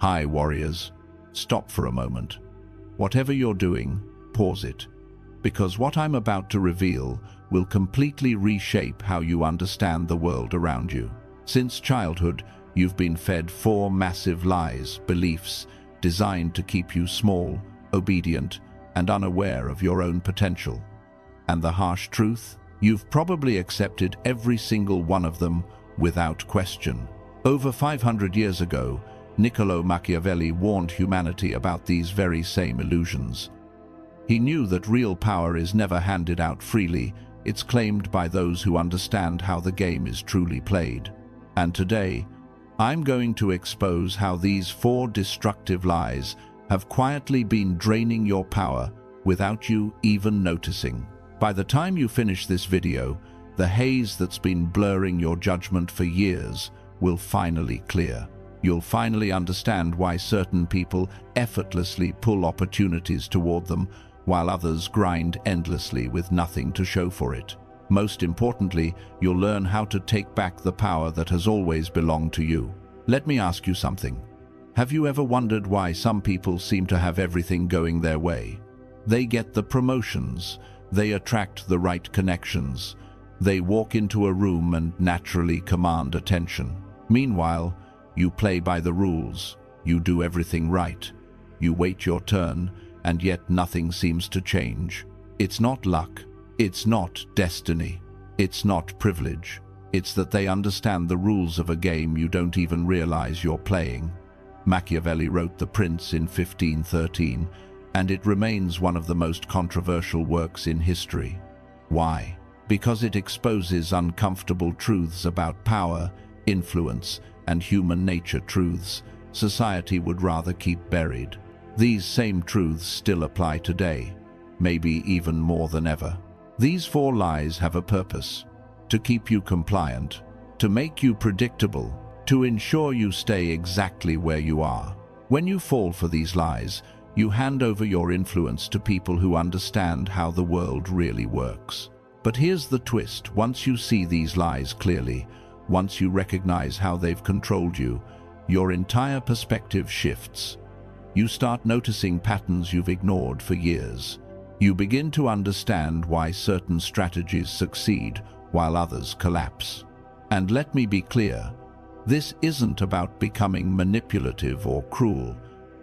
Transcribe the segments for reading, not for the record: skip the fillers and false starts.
Hi, warriors. Stop for a moment. Whatever you're doing, pause it. Because what I'm about to reveal will completely reshape how you understand the world around you. Since childhood, you've been fed 4 massive lies, beliefs, designed to keep you small, obedient, and unaware of your own potential. And the harsh truth? You've probably accepted every single one of them without question. Over 500 years ago, Niccolò Machiavelli warned humanity about these very same illusions. He knew that real power is never handed out freely, it's claimed by those who understand how the game is truly played. And today, I'm going to expose how these 4 destructive lies have quietly been draining your power without you even noticing. By the time you finish this video, the haze that's been blurring your judgment for years will finally clear. You'll finally understand why certain people effortlessly pull opportunities toward them, while others grind endlessly with nothing to show for it. Most importantly, you'll learn how to take back the power that has always belonged to you. Let me ask you something. Have you ever wondered why some people seem to have everything going their way? They get the promotions, they attract the right connections, they walk into a room and naturally command attention. Meanwhile, you play by the rules, you do everything right, you wait your turn, and yet nothing seems to change. It's not luck, it's not destiny, it's not privilege. It's that they understand the rules of a game you don't even realize you're playing. Machiavelli wrote The Prince in 1513, and it remains one of the most controversial works in history. Why? Because it exposes uncomfortable truths about power, influence, and human nature, truths society would rather keep buried. These same truths still apply today, maybe even more than ever. These 4 lies have a purpose: to keep you compliant, to make you predictable, to ensure you stay exactly where you are. When you fall for these lies, you hand over your influence to people who understand how the world really works. But here's the twist: once you see these lies clearly, once you recognize how they've controlled you, your entire perspective shifts. You start noticing patterns you've ignored for years. You begin to understand why certain strategies succeed while others collapse. And let me be clear, this isn't about becoming manipulative or cruel.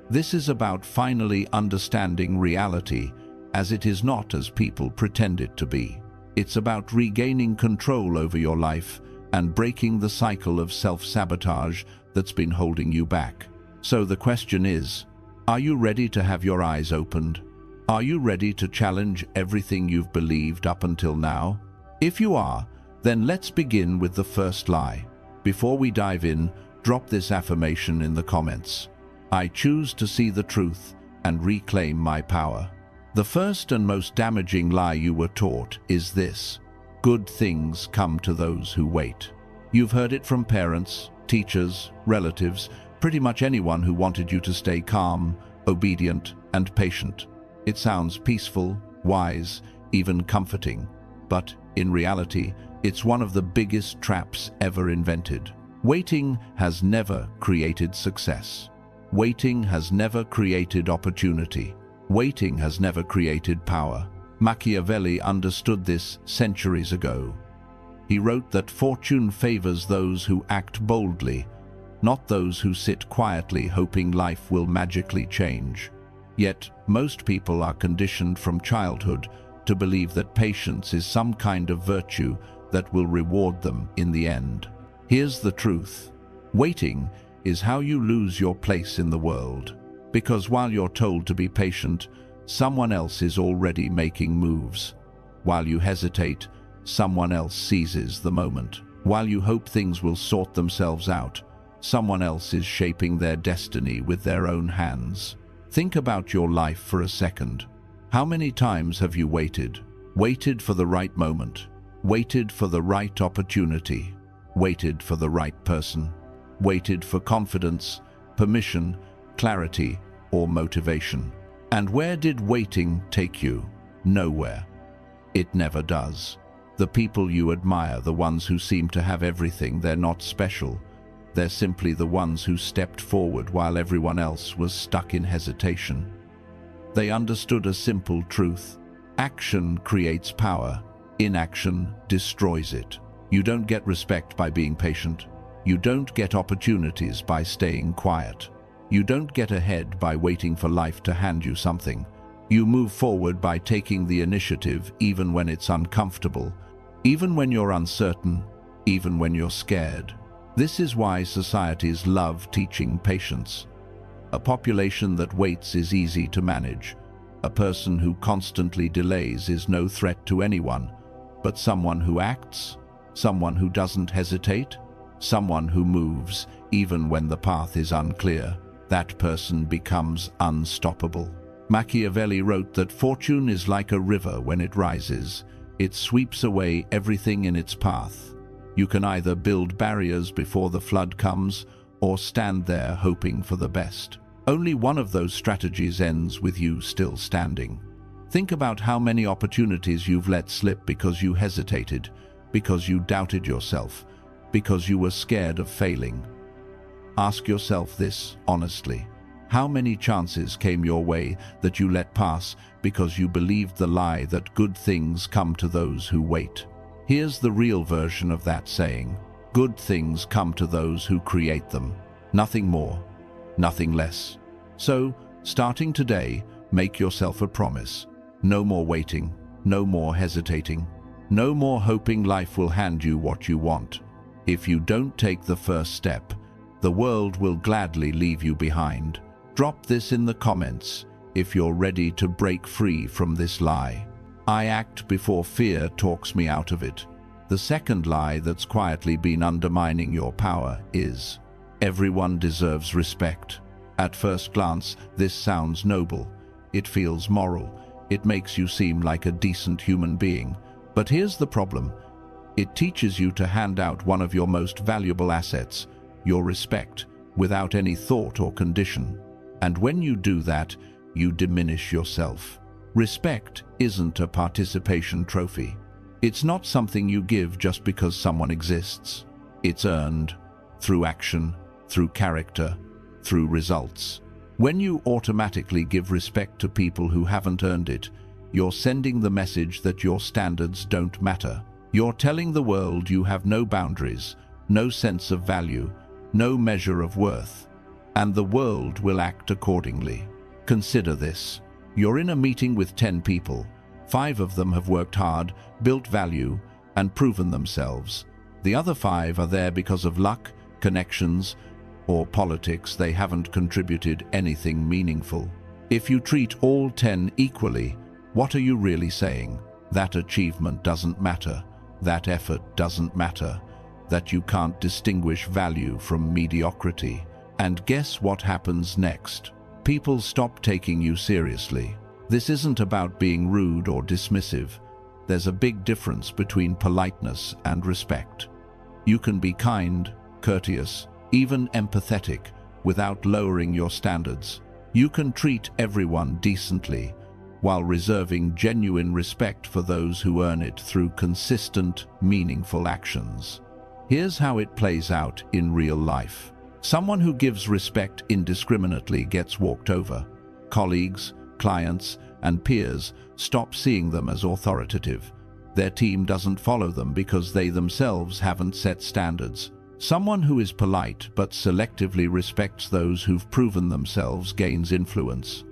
This is about finally understanding reality as it is not as people pretend it to be. It's about regaining control over your life and breaking the cycle of self-sabotage that's been holding you back. So the question is, are you ready to have your eyes opened? Are you ready to challenge everything you've believed up until now? If you are, then let's begin with the first lie. Before we dive in, drop this affirmation in the comments. I choose to see the truth and reclaim my power. The first and most damaging lie you were taught is this: good things come to those who wait. You've heard it from parents, teachers, relatives, pretty much anyone who wanted you to stay calm, obedient, and patient. It sounds peaceful, wise, even comforting. But in reality, it's one of the biggest traps ever invented. Waiting has never created success. Waiting has never created opportunity. Waiting has never created power. Machiavelli understood this centuries ago. He wrote that fortune favors those who act boldly, not those who sit quietly hoping life will magically change. Yet, most people are conditioned from childhood to believe that patience is some kind of virtue that will reward them in the end. Here's the truth. Waiting is how you lose your place in the world. Because while you're told to be patient, someone else is already making moves. While you hesitate, someone else seizes the moment. While you hope things will sort themselves out, someone else is shaping their destiny with their own hands. Think about your life for a second. How many times have you waited? Waited for the right moment. Waited for the right opportunity. Waited for the right person. Waited for confidence, permission, clarity, or motivation. And where did waiting take you? Nowhere. It never does. The people you admire, the ones who seem to have everything, they're not special. They're simply the ones who stepped forward while everyone else was stuck in hesitation. They understood a simple truth. Action creates power. Inaction destroys it. You don't get respect by being patient. You don't get opportunities by staying quiet. You don't get ahead by waiting for life to hand you something. You move forward by taking the initiative even when it's uncomfortable, even when you're uncertain, even when you're scared. This is why societies love teaching patience. A population that waits is easy to manage. A person who constantly delays is no threat to anyone, but someone who acts, someone who doesn't hesitate, someone who moves even when the path is unclear, that person becomes unstoppable. Machiavelli wrote that fortune is like a river when it rises. It sweeps away everything in its path. You can either build barriers before the flood comes or stand there hoping for the best. Only one of those strategies ends with you still standing. Think about how many opportunities you've let slip because you hesitated, because you doubted yourself, because you were scared of failing. Ask yourself this honestly. How many chances came your way that you let pass because you believed the lie that good things come to those who wait? Here's the real version of that saying. Good things come to those who create them. Nothing more, nothing less. So, starting today, make yourself a promise. No more waiting, no more hesitating, no more hoping life will hand you what you want. If you don't take the first step, the world will gladly leave you behind. Drop this in the comments if you're ready to break free from this lie. I act before fear talks me out of it. The second lie that's quietly been undermining your power is, everyone deserves respect. At first glance, this sounds noble. It feels moral. It makes you seem like a decent human being. But here's the problem. It teaches you to hand out one of your most valuable assets, your respect, without any thought or condition. And when you do that, you diminish yourself. Respect isn't a participation trophy. It's not something you give just because someone exists. It's earned through action, through character, through results. When you automatically give respect to people who haven't earned it, you're sending the message that your standards don't matter. You're telling the world you have no boundaries, no sense of value, no measure of worth, and the world will act accordingly. Consider this. You're in a meeting with 10 people. 5 of them have worked hard, built value, and proven themselves. The other 5 are there because of luck, connections, or politics. They haven't contributed anything meaningful. If you treat all 10 equally, what are you really saying? That achievement doesn't matter. That effort doesn't matter. That you can't distinguish value from mediocrity. And guess what happens next? People stop taking you seriously. This isn't about being rude or dismissive. There's a big difference between politeness and respect. You can be kind, courteous, even empathetic, without lowering your standards. You can treat everyone decently, while reserving genuine respect for those who earn it through consistent, meaningful actions. Here's how it plays out in real life. Someone who gives respect indiscriminately gets walked over. Colleagues, clients, and peers stop seeing them as authoritative. Their team doesn't follow them because they themselves haven't set standards. Someone who is polite but selectively respects those who've proven themselves gains influence.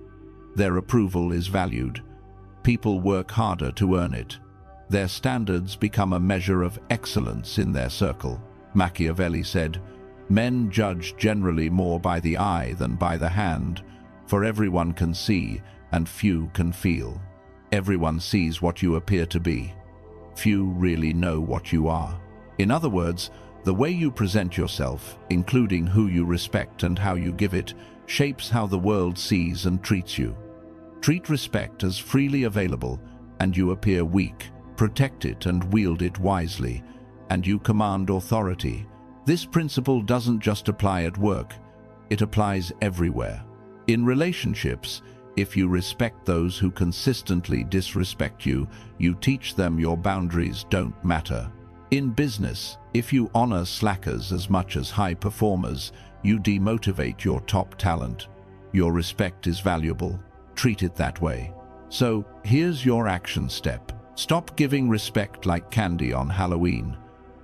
Their approval is valued. People work harder to earn it. Their standards become a measure of excellence in their circle. Machiavelli said, "Men judge generally more by the eye than by the hand, for everyone can see and few can feel. Everyone sees what you appear to be. Few really know what you are." In other words, the way you present yourself, including who you respect and how you give it, shapes how the world sees and treats you. Treat respect as freely available, and you appear weak. Protect it and wield it wisely, and you command authority. This principle doesn't just apply at work, it applies everywhere. In relationships, if you respect those who consistently disrespect you, you teach them your boundaries don't matter. In business, if you honor slackers as much as high performers, you demotivate your top talent. Your respect is valuable. Treat it that way. So, here's your action step. Stop giving respect like candy on Halloween.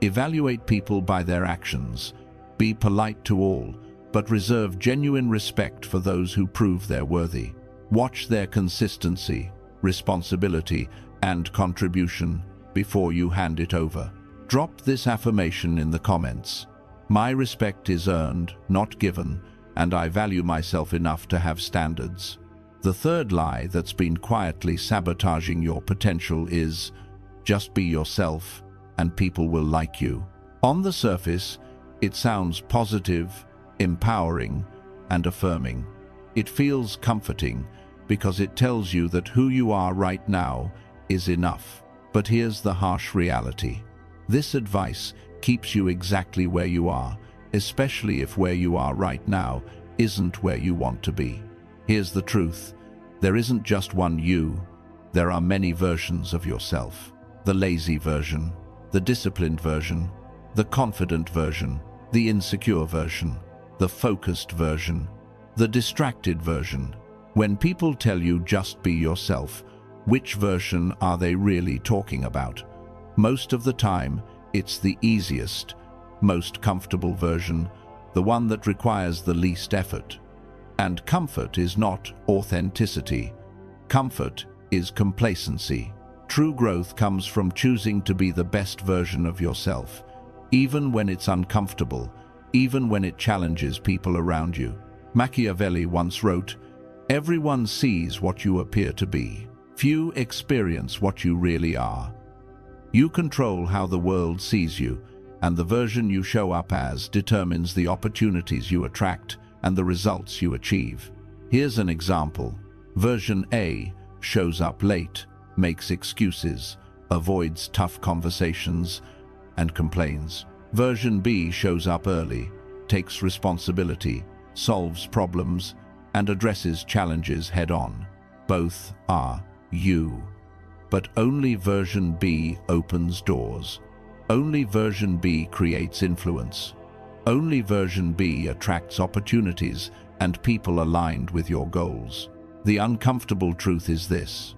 Evaluate people by their actions. Be polite to all, but reserve genuine respect for those who prove they're worthy. Watch their consistency, responsibility, and contribution before you hand it over. Drop this affirmation in the comments. My respect is earned, not given, and I value myself enough to have standards. The third lie that's been quietly sabotaging your potential is, just be yourself and people will like you. On the surface, it sounds positive, empowering, and affirming. It feels comforting because it tells you that who you are right now is enough. But here's the harsh reality. This advice keeps you exactly where you are, especially if where you are right now isn't where you want to be. Here's the truth. There isn't just one you. There are many versions of yourself. The lazy version, the disciplined version, the confident version, the insecure version, the focused version, the distracted version. When people tell you just be yourself, which version are they really talking about? Most of the time, it's the easiest, most comfortable version, the one that requires the least effort. And comfort is not authenticity. Comfort is complacency. True growth comes from choosing to be the best version of yourself, even when it's uncomfortable, even when it challenges people around you. Machiavelli once wrote, "Everyone sees what you appear to be. Few experience what you really are." You control how the world sees you, and the version you show up as determines the opportunities you attract and the results you achieve. Here's an example. Version A shows up late, makes excuses, avoids tough conversations, and complains. Version B shows up early, takes responsibility, solves problems, and addresses challenges head-on. Both are you. But only version B opens doors. Only version B creates influence. Only version B attracts opportunities and people aligned with your goals. The uncomfortable truth is this.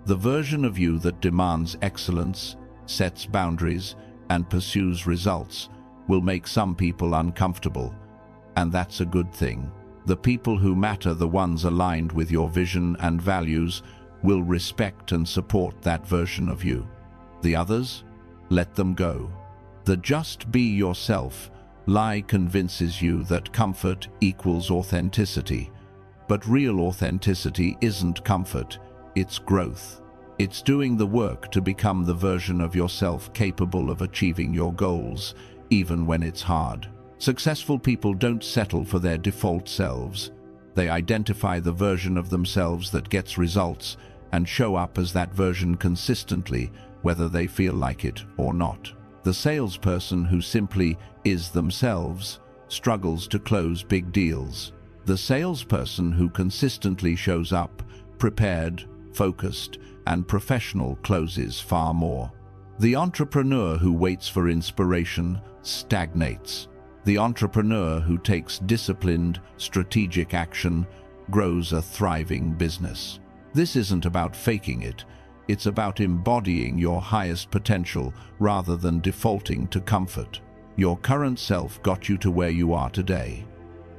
The version of you that demands excellence, sets boundaries, and pursues results will make some people uncomfortable, and that's a good thing. The people who matter, the ones aligned with your vision and values, will respect and support that version of you. The others, let them go. The just be yourself lie convinces you that comfort equals authenticity. But real authenticity isn't comfort, it's growth. It's doing the work to become the version of yourself capable of achieving your goals, even when it's hard. Successful people don't settle for their default selves. They identify the version of themselves that gets results and show up as that version consistently, whether they feel like it or not. The salesperson who simply is themselves struggles to close big deals. The salesperson who consistently shows up, prepared, focused, and professional closes far more. The entrepreneur who waits for inspiration stagnates. The entrepreneur who takes disciplined, strategic action grows a thriving business. This isn't about faking it. It's about embodying your highest potential rather than defaulting to comfort. Your current self got you to where you are today.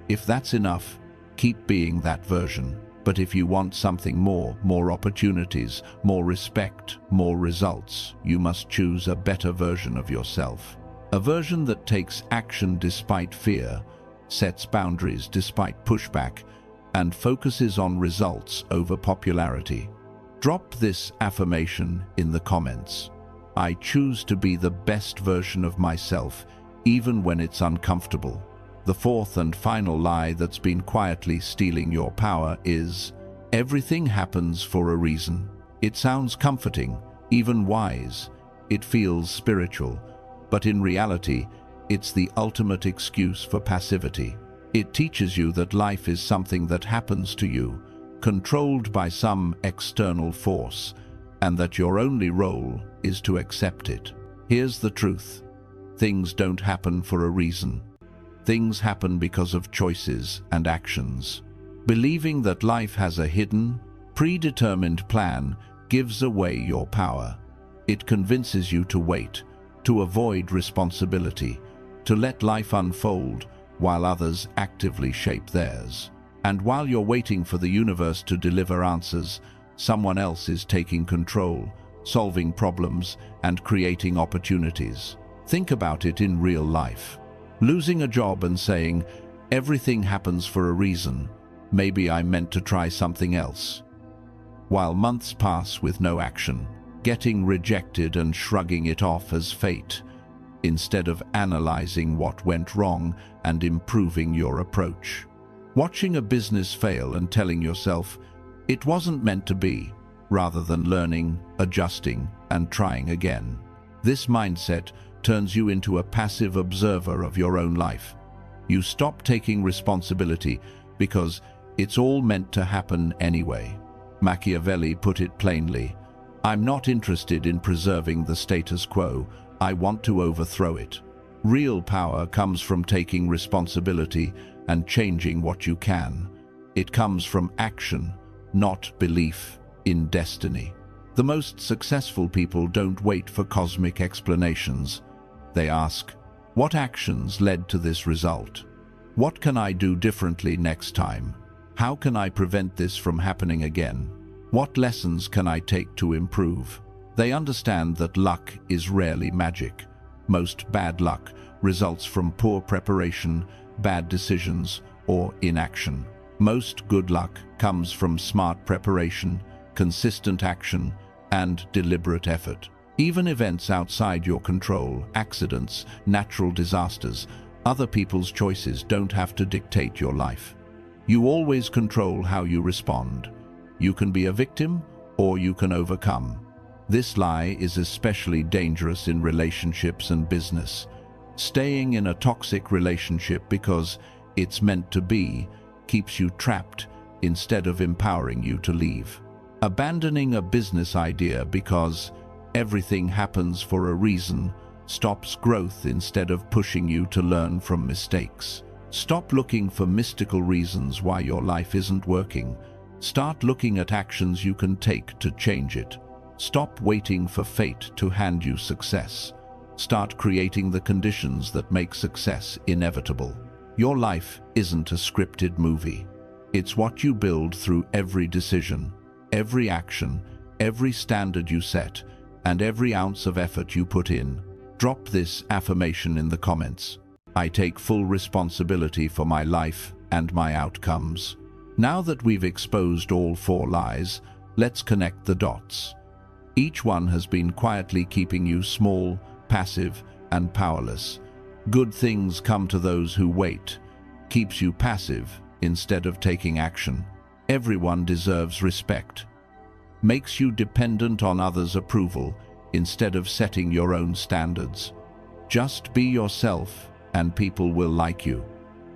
If that's enough, keep being that version. But if you want something more opportunities, more respect, more results, you must choose a better version of yourself. A version that takes action despite fear, sets boundaries despite pushback, and focuses on results over popularity. Drop this affirmation in the comments. I choose to be the best version of myself, even when it's uncomfortable. The fourth and final lie that's been quietly stealing your power is, everything happens for a reason. It sounds comforting, even wise. It feels spiritual, but in reality, it's the ultimate excuse for passivity. It teaches you that life is something that happens to you, controlled by some external force, and that your only role is to accept it. Here's the truth. Things don't happen for a reason. Things happen because of choices and actions. Believing that life has a hidden, predetermined plan gives away your power. It convinces you to wait, to avoid responsibility, to let life unfold while others actively shape theirs. And while you're waiting for the universe to deliver answers, someone else is taking control, solving problems, and creating opportunities. Think about it in real life. Losing a job and saying, "Everything happens for a reason. Maybe I'm meant to try something else." While months pass with no action, getting rejected and shrugging it off as fate, instead of analyzing what went wrong and improving your approach. Watching a business fail and telling yourself, "It wasn't meant to be," rather than learning, adjusting, and trying again. This mindset turns you into a passive observer of your own life. You stop taking responsibility because it's all meant to happen anyway. Machiavelli put it plainly, "I'm not interested in preserving the status quo, I want to overthrow it." Real power comes from taking responsibility and changing what you can. It comes from action, not belief in destiny. The most successful people don't wait for cosmic explanations. They ask, what actions led to this result? What can I do differently next time? How can I prevent this from happening again? What lessons can I take to improve? They understand that luck is rarely magic. Most bad luck results from poor preparation, bad decisions, or inaction. Most good luck comes from smart preparation, consistent action, and deliberate effort. Even events outside your control, accidents, natural disasters, other people's choices don't have to dictate your life. You always control how you respond. You can be a victim or you can overcome. This lie is especially dangerous in relationships and business. Staying in a toxic relationship because it's meant to be keeps you trapped instead of empowering you to leave. Abandoning a business idea because everything happens for a reason stops growth instead of pushing you to learn from mistakes. Stop looking for mystical reasons why your life isn't working. Start looking at actions you can take to change it. Stop waiting for fate to hand you success. Start creating the conditions that make success inevitable. Your life isn't a scripted movie. It's what you build through every decision, every action, every standard you set, and every ounce of effort you put in. Drop this affirmation in the comments. I take full responsibility for my life and my outcomes. Now that we've exposed all 4 lies, let's connect the dots. Each one has been quietly keeping you small, passive, and powerless. Good things come to those who wait. Keeps you passive instead of taking action. Everyone deserves respect. Makes you dependent on others' approval instead of setting your own standards. Just be yourself and people will like you.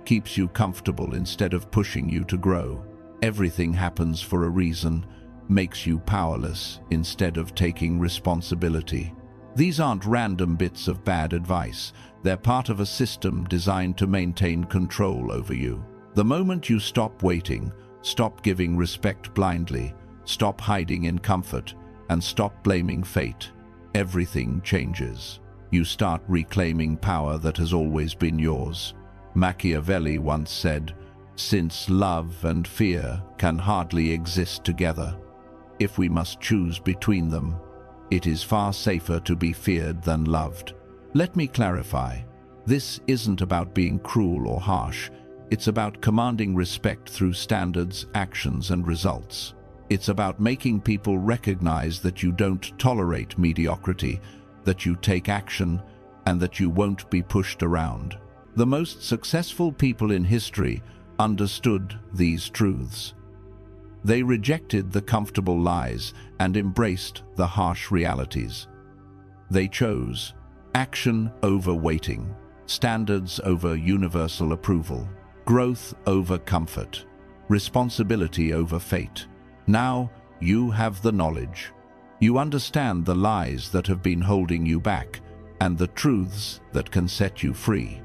Keeps you comfortable instead of pushing you to grow. Everything happens for a reason. Makes you powerless instead of taking responsibility. These aren't random bits of bad advice. They're part of a system designed to maintain control over you. The moment you stop waiting, stop giving respect blindly, stop hiding in comfort, and stop blaming fate, everything changes. You start reclaiming power that has always been yours. Machiavelli once said, "Since love and fear can hardly exist together, if we must choose between them, it is far safer to be feared than loved." Let me clarify. This isn't about being cruel or harsh. It's about commanding respect through standards, actions, and results. It's about making people recognize that you don't tolerate mediocrity, that you take action, and that you won't be pushed around. The most successful people in history understood these truths. They rejected the comfortable lies and embraced the harsh realities. They chose action over waiting, standards over universal approval, growth over comfort, responsibility over fate. Now you have the knowledge. You understand the lies that have been holding you back, and the truths that can set you free.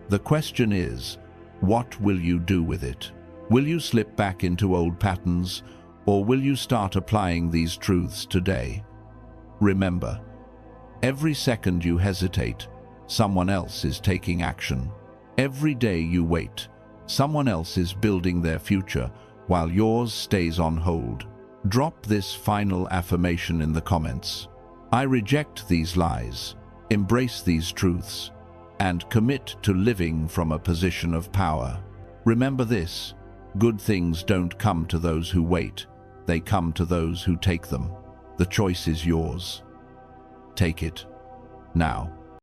The question is, what will you do with it? Will you slip back into old patterns, or will you start applying these truths today? Remember, every second you hesitate, someone else is taking action. Every day you wait, someone else is building their future while yours stays on hold. Drop this final affirmation in the comments. I reject these lies, embrace these truths, and commit to living from a position of power. Remember this, good things don't come to those who wait, they come to those who take them. The choice is yours. Take it now.